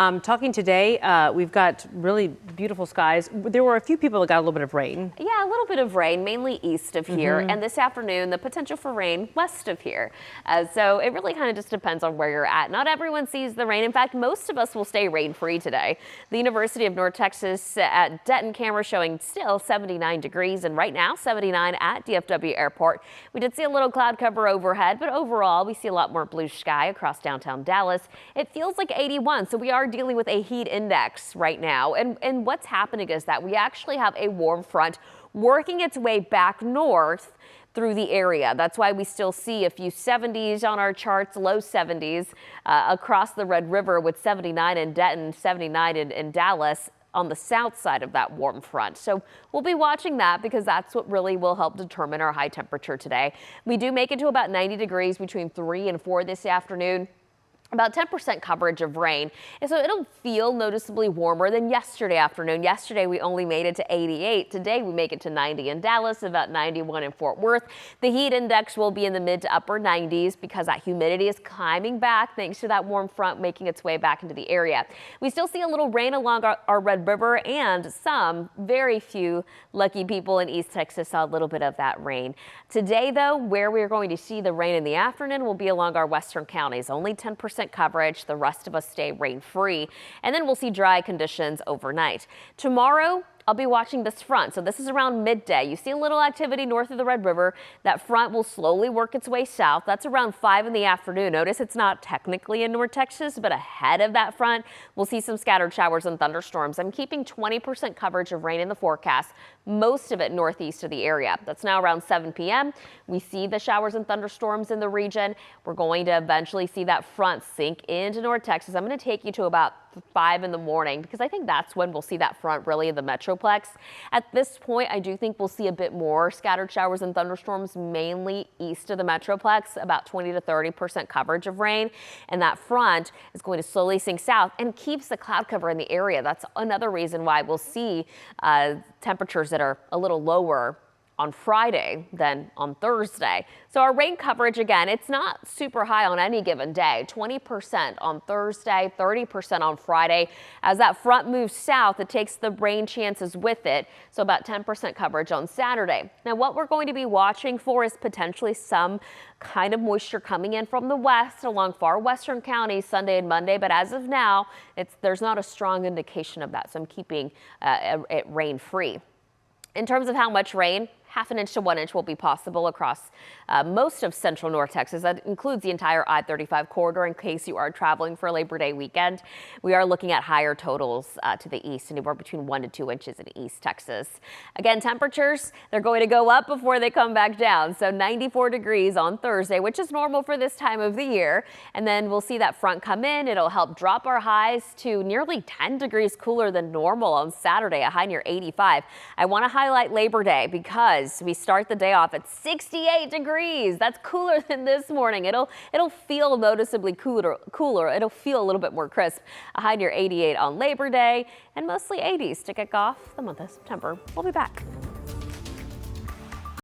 Talking today, we've got really beautiful skies. There were a few people that got a little bit of rain. Yeah, a little bit of rain, mainly east of here. And this afternoon, the potential for rain west of here. So it really kind of just depends on where you're at. Not everyone sees the rain. In fact, most of us will stay rain-free today. The University of North Texas at Denton camera showing still 79 degrees, and right now 79 at DFW Airport. We did see a little cloud cover overhead, but overall we see a lot more blue sky across downtown Dallas. It feels like 81, so we are dealing with a heat index right now. And what's happening is that we actually have a warm front working its way back north through the area. That's why we still see a few 70s on our charts, low 70s across the Red River, with 79 in Denton, 79 in Dallas on the south side of that warm front. So we'll be watching that because that's what really will help determine our high temperature today. We do make it to about 90 degrees between 3 and 4 this afternoon. About 10% coverage of rain, and so it'll feel noticeably warmer than yesterday afternoon. Yesterday we only made it to 88. Today we make it to 90 in Dallas, about 91 in Fort Worth. The heat index will be in the mid to upper 90s because that humidity is climbing back thanks to that warm front making its way back into the area. We still see a little rain along our Red River, and some very few lucky people in East Texas saw a little bit of that rain. Today though, where we're going to see the rain in the afternoon will be along our western counties. Only 10% coverage. The rest of us stay rain-free, and then we'll see dry conditions overnight. Tomorrow, I'll be watching this front. So this is around midday. You see a little activity north of the Red River. That front will slowly work its way south. That's around 5 in the afternoon. Notice it's not technically in North Texas, but ahead of that front, we'll see some scattered showers and thunderstorms. I'm keeping 20% coverage of rain in the forecast, most of it northeast of the area. That's now around 7 p.m. We see the showers and thunderstorms in the region. We're going to eventually see that front sink into North Texas. I'm going to take you to about 5 in the morning because I think that's when we'll see that front really in the Metroplex. At this point, I do think we'll see a bit more scattered showers and thunderstorms, mainly east of the Metroplex, about 20 to 30% coverage of rain. And that front is going to slowly sink south and keeps the cloud cover in the area. That's another reason why we'll see temperatures that are a little lower on Friday than on Thursday. So our rain coverage, again, it's not super high on any given day. 20% on Thursday, 30% on Friday. As that front moves south, it takes the rain chances with it. So about 10% coverage on Saturday. Now what we're going to be watching for is potentially some kind of moisture coming in from the west along far western counties Sunday and Monday. But as of now, there's not a strong indication of that. So I'm keeping it rain free. In terms of how much rain, 1/2 inch to 1 inch will be possible across most of central North Texas. That includes the entire I-35 corridor in case you are traveling for Labor Day weekend. We are looking at higher totals to the east, anywhere between 1 to 2 inches in East Texas. Again, temperatures, they're going to go up before they come back down. So 94 degrees on Thursday, which is normal for this time of the year. And then we'll see that front come in. It'll help drop our highs to nearly 10 degrees cooler than normal on Saturday, a high near 85. I want to highlight Labor Day because we start the day off at 68 degrees. That's cooler than this morning. It'll feel noticeably cooler. It'll feel a little bit more crisp. A high near 88 on Labor Day and mostly 80s to kick off the month of September. We'll be back.